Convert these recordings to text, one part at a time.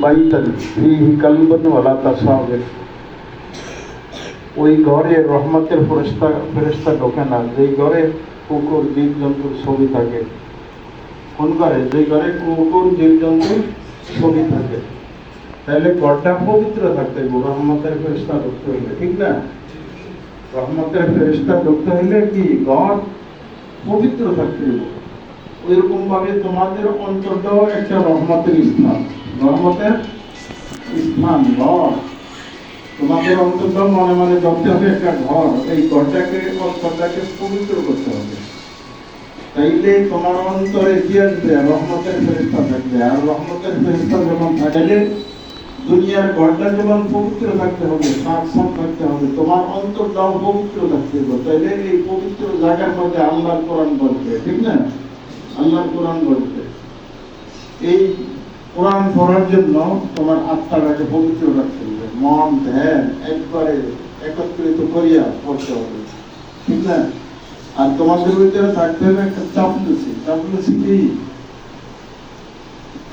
বাইতান ফিহি কালবুন ওয়ালা তাসাবির, ওই ঘরে রহমতের ফেরেশতা ঢোকে না যেই ঘরে কুকুর জীবজন্তুর ছবি থাকে। কোন ঘরে? যেই ঘরে কুকুর জীবজন্তুর ছবি থাকে। তাহলে ঘরটা পবিত্র থাকতে হবে রহমতের ফেরেশতা ঢুকতে হইলে, ঠিক না? রহমতের ফেরেশতা ঢুকতে হইলে কি ঘর পবিত্র থাকতে হবে। ওইরকম ভাবে তোমাদের অন্তরটাও একটা রহমতের স্থান, রহমতের স্থান ঘর। তোমাদের অন্তরটাও মনে মনে ধরতে হবে একটা ঘর, এই ঘরটাকে অন্তরটাকে পবিত্র করতে হবে। তাইলে তোমার অন্তরে কি আসবে? রহমতের ফেরেশতা থাকবে। আর রহমতের ফেরেশতা যখন থাকলে দুনিয়ার ঘরটা যেমন পবিত্র থাকতে হবে, সাফ থাকতে হবে, তোমার অন্তরটাও পবিত্র থাকতে হবে। তাইলে এই পবিত্র জায়গার মধ্যে আল্লাহর কোরআন বলবে, ঠিক না? আল্লাহর কোরআন বলবে। এই কোরআন পড়ার জন্য তোমার আত্মাটাকে পবিত্র রাখতে হবে, মন ধ্যান একবারে একত্রিত করিয়া পড়তে হবে, ঠিক না? আর তোমাদের ভিতরে থাকতে হবে একটা চাপলুসি। চাপলুসি কি?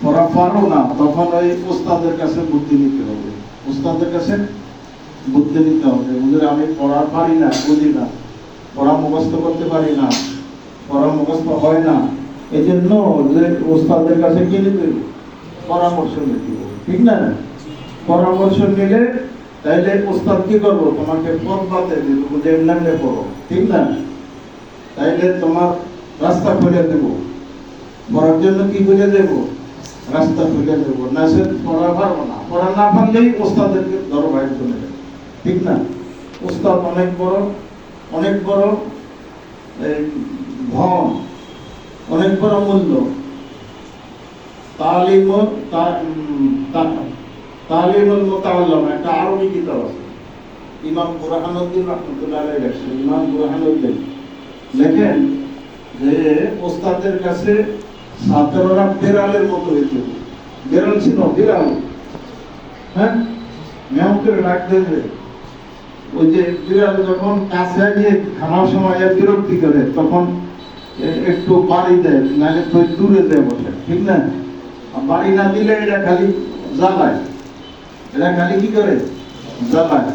পড়া পারো না, তখন ওই ওস্তাদের কাছে বুদ্ধি নিতে হবে। ওস্তাদের কাছে বুদ্ধি নিতে হবে, হুজুর আমি পড়া পারি না, বুঝি না, পড়া মুখস্থ করতে পারি না, পড়া মুখস্থ হয় না। এই জন্য যে ওস্তাদের কাছে কি নিতে? পরামর্শ নিতে হবে, ঠিক না? পরামর্শ নিলে তাইলে ওস্তাদ কি করবো? তোমাকে পথ বাতলে দেবো যে এমনি পড়ো, ঠিক না? তাইলে তোমার রাস্তা খুলে দেবো, পড়ার জন্য কি খুলে দেবো? রাস্তা খুলে দেবো। না সে পড়া পারবো না, পড়া না পারলেই ওস্তাদেরকে ধরো বাইরে চলে যাবে, ঠিক না? ওস্তাদ অনেক বড়, অনেক বড় ধন, অনেক বড় মূল্য। তালিমুল মুতাআল্লিম একটা আরবি কিতাব আছে, ইমাম বুরহানুদ্দিন রাহমাতুল্লাহ আলাইহি লেখেন। ইমাম বুরহানুদ্দিন লেখেন যে ওস্তাদের কাছে ছাত্ররা বিড়ালের মতো হইতে। বিড়াল ছিল, বিড়াল, হ্যাঁ, মেও করে ডাক দেবে। ওই যে বিড়াল যখন কাছে গিয়ে খাওয়ার সময় বিরক্তি করে তখন একটু বাড়ি দেয়, নাহলে তো দূরে দেয় বসে, ঠিক না? বাড়ি না দিলে এটা খালি জ্বালায়, এটা খালি কি করে? জ্বালায়।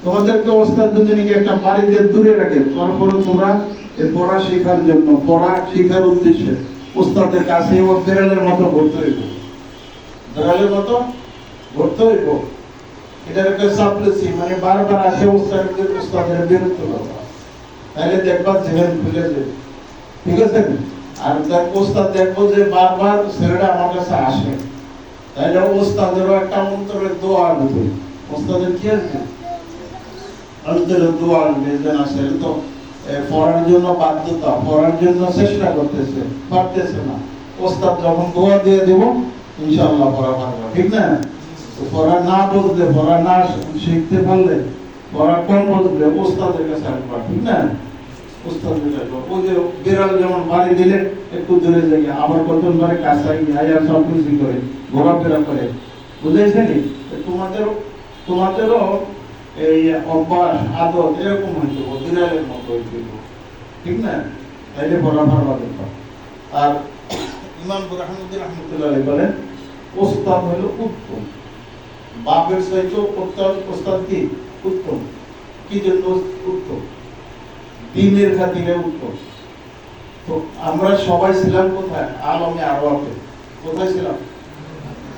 তোমাদেরকে ওস্তাদ দুজনকে একটা বাড়ি দিয়ে দূরে রাখে, তারপরে তোমরা পড়া শেখার জন্য, পড়া শেখার উদ্দেশ্যে ওস্তাদের কাছে বিড়ালের মতো ঘুরতে হইব, বিড়ালের মতো ঘুরতে হইব। এটার একটা চাপলুসি, মানে বারবার আসে ওস্তাদের বিরক্ত করা। তাহলে দেখবা জেহেন খুলে যাবে, ঠিক আছে? আর ওস্তাদ দেখবো যে বারবার ছেলেটা আমার কাছে আসে, তাহলে ওস্তাদেরও একটা অন্তরের দোয়া আসবে। ওস্তাদের কি আসবে? অন্তরের দোয়া আসবে যে না ছেলে তো পড়ার জন্য বাধ্যতা, পড়ার জন্য চেষ্টা করতেছে, পারতেছে না। ওস্তাদ যখন দোয়া দিয়ে দেব ইনশাআল্লাহ পড়া পারবে, ঠিক না? পড়া না বুঝলে, পড়া না শিখতে পারলে, পড়া কম বুঝলে ওস্তাদের কাছে আসবা, ঠিক না? ওস্তাদের কাছে। ওই যে বিড়াল যেমন বাড়ি দিলে একটু দূরে যাই, আবার কতজন বারে কাছে আয়া সব কিছু করে ঘোরাফেরা করে, বুঝেছেন? তোমাদেরও এই অভ্যাস আদত এরকম হইতে হবে, বিড়ালের মতো হইতে হবে, ঠিক না? তাইলে পড়া পারবা দেখবা। আর ইমাম বুরহানুদ্দিন রাহমাতুল্লাহ আলাইহি বলেন ওস্তাদ হলো উত্তম, বাপের চাইতে ওস্তাদ কি উত্তম। কি জন্য উত্তম? দ্বীনের খাতিরে উত্তম। তো আমরা সবাই ছিলাম কোথায়? আলমে আরওয়াতে। কোথায় ছিলাম?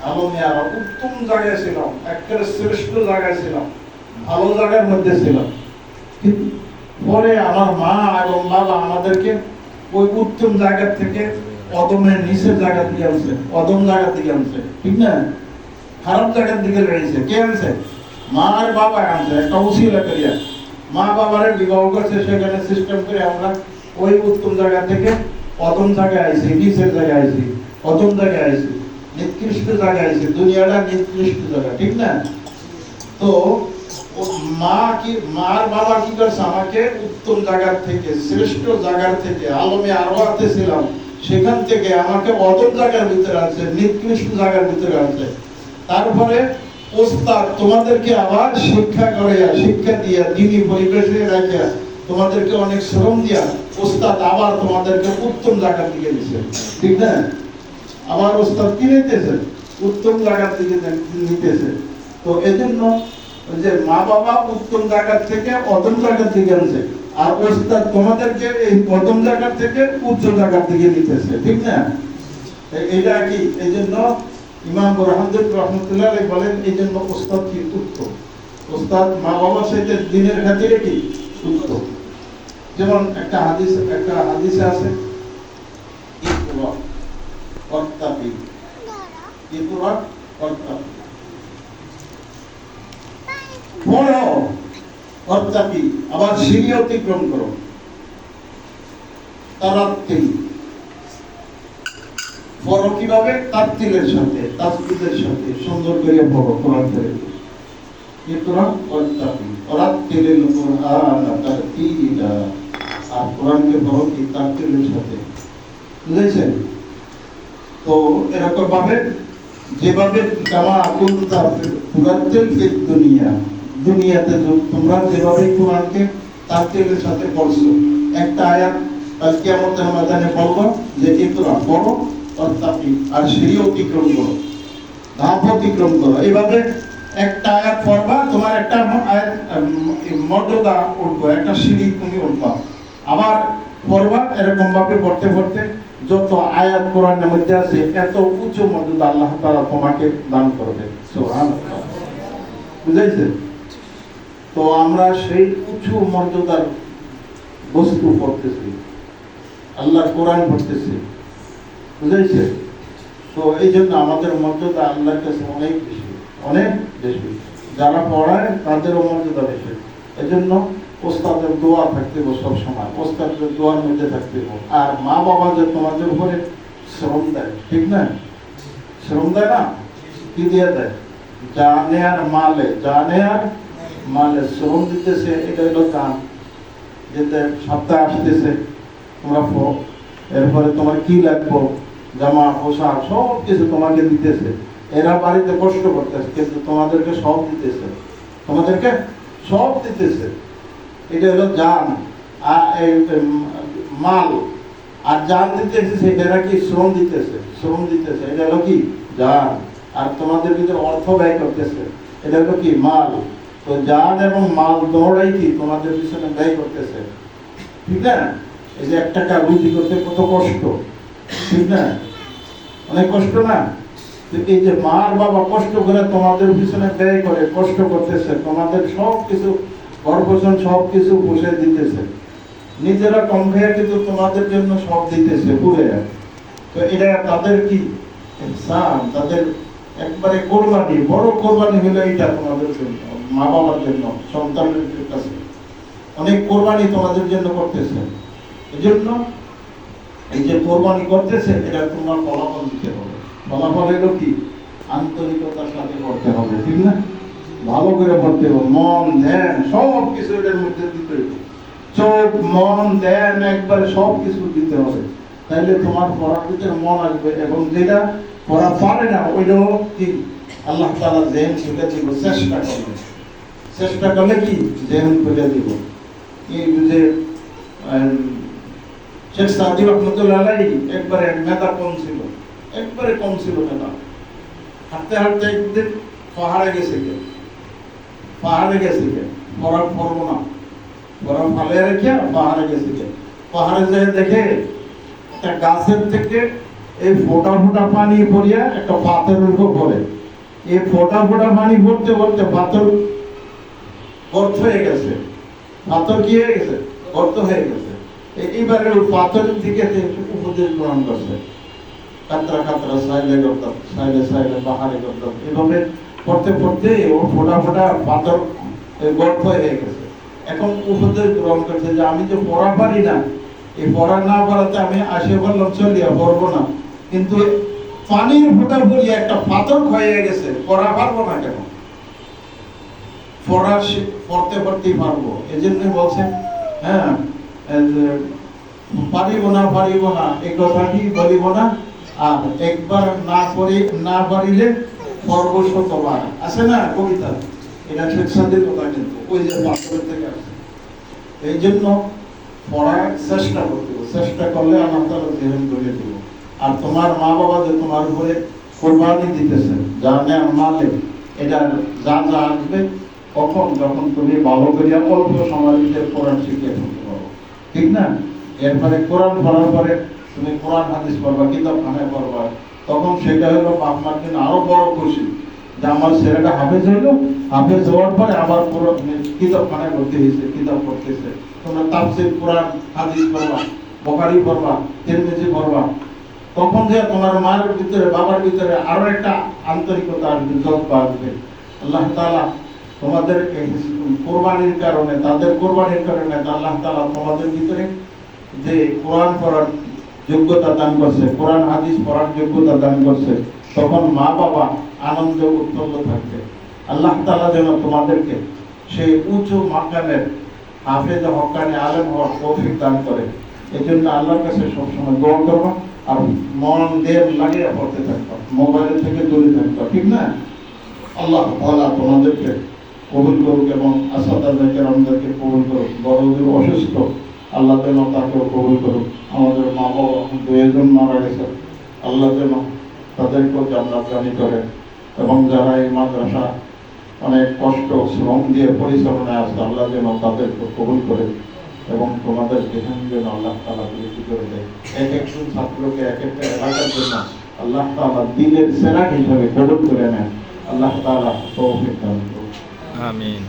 আলমে আরওয়া, উত্তম জায়গায় ছিলাম, একেবারে শ্রেষ্ঠ জায়গায় ছিলাম, ভালো জায়গার মধ্যে ছিলাম। কিন্তু পরে আমার মা এবং বাবা আমাদেরকে ওই উত্তম জায়গা থেকে অদমের নিচের জায়গা দিকে আনছে, অদম জায়গা দিকে আনছে, ঠিক না? খারাপ জায়গার দিকে রয়েছে। কে আনছে? মা আর বাবা আনছে, একটা উসিলা করিয়া। মা বাবারে বিবাহ করছে, সেখানে সিস্টেম করে আমরা ওই উত্তম জায়গা থেকে অদম জায়গায় আইছি, নিচের জায়গায় আইছি, অদম জায়গায় আইছি, নিকৃষ্ট জায়গায় আইছি। দুনিয়াটা নিকৃষ্ট জায়গা, ঠিক না? তো মা কি, মার বাবা কি করছে? আমাকে উত্তম জায়গার থেকে, শ্রেষ্ঠ জায়গার থেকে, আলমে আরওয়াতে ছিলাম, সেখান থেকে আমাকে অদম জায়গার ভিতরে আছে, নিকৃষ্ট জায়গার ভিতরে আছে। তারপরে ওস্তাদ তোমাদেরকে আবার শিক্ষা করাইয়া, শিক্ষা দিয়া, দ্বীনি পরিবেশে রাখিয়া, তোমাদেরকে অনেক শ্রম দিয়া ওস্তাদ আবার তোমাদেরকে উত্তম জায়গার দিকে দিচ্ছে, ঠিক না? আমার ওস্তাদ কি নিতেছে? উত্তম জায়গা থেকে নিতেছে। তো এজন্য যে মা বাবা উত্তম জায়গা থেকে অদম জায়গা থেকে আনছে, আর ওস্তাদ তোমাদেরকে এই অদম জায়গা থেকে উচ্চ জায়গা থেকে নিতেছে, ঠিক না? এটা কি এই জন্য ইমাম বুরহানুদ্দিন রহমতুল্লাহ আলাইহি বলেন এই জন্য ওস্তাদ কি উত্তম, ওস্তাদ মা বাবার সাথে দিনের খাতিরে কি উত্তম। যেমন একটা হাদিসে আছে ইকরা ওয়াত্তাকি, ইকরা ওয়াত্তাকি, পড়ো ওয়াত্তাকি, আবার সিঁড়ি অতিক্রম করো, তারাত্তিল, পড়ো কিভাবে? তারতিলের সাথে, তাসবিহের সাথে সুন্দর করে পড়ো কোরআন শরীফ। ইকরা ওয়াত্তাকি ওয়ারাত্তিলিল কুরআন তারতিলা, আর কোরআনকে পড়ো কি তারতিলের সাথে, বুঝেছেন? তো এরকম ভাবে যেভাবে কামা কুনতা তুরাত্তিল ফিদ দুনিয়া, দুনিয়াতে তোমরা যেভাবে কোরআনকে তারতিলের সাথে পড়ছো, একটা আয়াত কাল কিয়ামতের ময়দানে বলবো যে ইকরা পড়ো ওয়াত্তাকি, আর সিঁড়ি অতিক্রম করো, ধাপ অতিক্রম করো। এইভাবে একটা আয়াত পড়বা, তোমার একটা আয়াত মর্যাদা উঠবো, একটা সিঁড়ি তুমি উঠবা, আবার পড়বা, এরকম ভাবে পড়তে পড়তে যত আয়াত কোরআনের মধ্যে আছে এত উচ্চ মর্যাদা আল্লাহ তাআলা তোমাকে দান করবে। সুবহানাল্লাহ, বুঝাইছে? তো আমরা সেই উচ্চ মর্যাদার বস্তু পড়তেছি, আল্লাহর কোরআন পড়তেছি, বুঝাইছে? তো এই জন্য আমাদের মর্যাদা আল্লাহর কাছে অনেক বেশি, অনেক বেশি। যারা পড়ায় তাদেরও মর্যাদা বেশি। এই জন্য ওস্তাদের দোয়া থাকতে হবে সব সময়, ওস্তাদের দোয়ার মধ্যে থাকতে হবে। আর মা বাবা যে তোমাদের উপরে শ্রম দেয়, ঠিক না? শ্রম দেয় না, কি দিয়ে দেয়? জানে আর মালে, জানে আর মালে শ্রম দিতেছে। এটা হলো গান, যেতে সপ্তাহে আসতেছে, তোমরা এরপরে তোমার কি লাগবো, জামা পোশাক সব কিছু তোমাকে দিতেছে। এরা বাড়িতে কষ্ট করতেছে কিন্তু তোমাদেরকে সব দিতেছে, তোমাদেরকে সব দিতেছে। এটা হলো জান মাল, আর জান দিতেছে সেটা কি শ্রম দিতেছে, শ্রম দিতেছে, এটা হলো কি জান। আর তোমাদের ভিতরে অর্থ ব্যয় করতেছে, এটা হলো কি মাল। তো জান এবং মাল দৌড়াই কি তোমাদের পিছনে ব্যয় করতেছে, ঠিক না? এই যে 1 টাকা রুজি করতে কত কষ্ট, ঠিক না? অনেক কষ্ট না? এই যে মা আর বাবা কষ্ট করে তোমাদের পিছনে ব্যয় করে, কষ্ট করতেছে, তোমাদের সব কিছু গর্ভজন সব কিছু বসে দিতেছে, নিজেরা কম খেয়ে কিন্তু তোমাদের জন্য সব দিতেছে পুরে। তো এটা তাদের কি ইহসান, তাদের একবারে কোরবানি, বড় কোরবানি হলো এটা তোমাদের জন্য, মা বাবার জন্য, সন্তানদের কাছে অনেক কোরবানি তোমাদের জন্য করতেছে। এই জন্য এই যে কোরবানি করতেছে এটা তোমার ফলাফল দিতে হবে। ফলাফল হলো কি? আন্তরিকতার সাথে করতে হবে, ঠিক না? ভালো করে করতে হবে, মন ধ্যান সব কিছু এটার মধ্যে দিতে হবে, চোখ মন ধ্যান একবারে সব কিছু দিতে হবে। তাইলে তোমার পড়ার ভিতরে মন আসবে, এবং যেটা পড়া পারে না ওইটাও কি আল্লাহ তাআলা জেহেন খুলে দিব, চেষ্টা করবে, চেষ্টা করলে কি জেহেন খুলে দিব। এই যে শেখ সাদি রহমতুল্লাহ আলাইহি একবারে মেধা কম ছিল, একবারে কম ছিল মেধা। হাঁটতে হাঁটতে একদিন পাহাড়ে গেছে, পাহাড়ে গেছে পড়া পড়বো না, পড়া ফালে রেখে পাহাড়ে গেছে। পাহাড়ে যেয়ে দেখে একটা গাছের থেকে এই ফোঁটা ফোঁটা পানি পড়িয়া একটা পাথরের উপর পড়ে। এই ফোঁটা ফোঁটা পানি পড়তে পড়তে পাথর গর্ত হয়ে গেছে, পাথর কি হয়ে গেছে? গর্ত হয়ে গেছে। এইবারে ওই পাথরের দিকে উপদেশ গ্রহণ করছে, কাতরা কাতরা সাইলে করতাম, সাইলে সাইলে পাহাড়ে করতাম। এভাবে পড়তে পড়তে ও ফোঁটা ফোঁটা পাথর গর্ত হয়ে গেছে। এখন উপদেশ গ্রহণ করছে যে আমি তো পড়া পারি না, এই পড়া না পড়াতে আমি আসে বললাম চলিয়া পড়বো না, কিন্তু পানির ফোঁটা পড়িয়ে একটা পাথর ক্ষয়ে গেছে, পড়া পারবো না কেন? পড়তে পড়তেই পারবো। এই জন্য বলছে হ্যাঁ পারিব না এই কথাটি বলিব না, আর একবার না পারিলে সর্বশতবার, আছে না কবিতা? এটা শেখ সাদির কথা, কিন্তু ওই যে পাথরের থেকে আসছে। এই জন্য পড়ার চেষ্টা করতে হবে, চেষ্টা করলে আল্লাহ তাআলা জেহেন করে দেব। আর তোমার মা বাবা যে তোমার উপরে কোরবানি দিতেছে, যা নেয় মালিক, এটা যা যা আসবে কখন, যখন তুমি ভালো করিয়া অল্প সময়ের ভিতরে কোরআন শিখে ফেলতে পারো, ঠিক না? এরপরে কোরআন পড়ার পরে তুমি কোরআন হাদিস পড়বা, কিতাবখানায় পড়বা, তখন সেটা হলো বাপ মার জন্য আরো বড় খুশি যে আমার ছেলেটা হাফেজ হইলো, হাফেজ হওয়ার পরে আবার কোরআন কিতাবখানায় ভর্তি হয়েছে, কিতাব পড়তেছে। তোমরা তাফসীর কোরআন হাদিস পড়বা, বুখারী পড়বা, তিরমিজি পড়বা, তখন যে তোমার মায়ের ভিতরে বাবার ভিতরে আরো একটা আন্তরিকতা আসবে, জজ্বা আসবে। আল্লাহ তাআলা তোমাদের কোরবানির কারণে, তাদের কোরবানির কারণে আল্লাহ তাআলা তোমাদের ভিতরে যে কোরআন পড়ার যোগ্যতা দান করছে, কোরআন হাদিস পড়ার যোগ্যতা দান করছে, তখন মা বাবা আনন্দে উৎফুল্ল থাকবে। আল্লাহ তাআলা যেন তোমাদেরকে সেই উঁচু মাকামের হাফেজ হক্কানি আলেম হওয়ার তৌফিক দান করে। এই জন্য আল্লাহর কাছে সবসময় দোয়া করবা, আর মন দেব লাগিয়ে পড়তে থাকবা, মোবাইল থেকে দূরে থাকবা, ঠিক না? আল্লাহ তাআলা তোমাদেরকে কবুল করুক এবং আসাদারদেরকে আমাদেরকে কবুল করুক। বড়দের অসুস্থ, আল্লাহ যেন তাকেও কবুল করুক। আমাদের মা বাবা দুজন মারা গেছে, আল্লাহ যেন তাদেরকেও জান্নাত দান করেন। এবং যারা এই মাদ্রাসা অনেক কষ্ট শ্রম দিয়ে পরিচালনায় আছে, আল্লাহ যেন তাদেরকে কবুল করে এবং তোমাদের যেখান যেন আল্লাহ তাআলা বৃদ্ধি করে দেয়। এক একজন ছাত্রকে এক একটা এলাকার জন্য আল্লাহ তাআলা দিনের সেরা হিসাবে কবুল করে নেন। আল্লাহ তাআলা তৌফিক দান করুন। আমিন।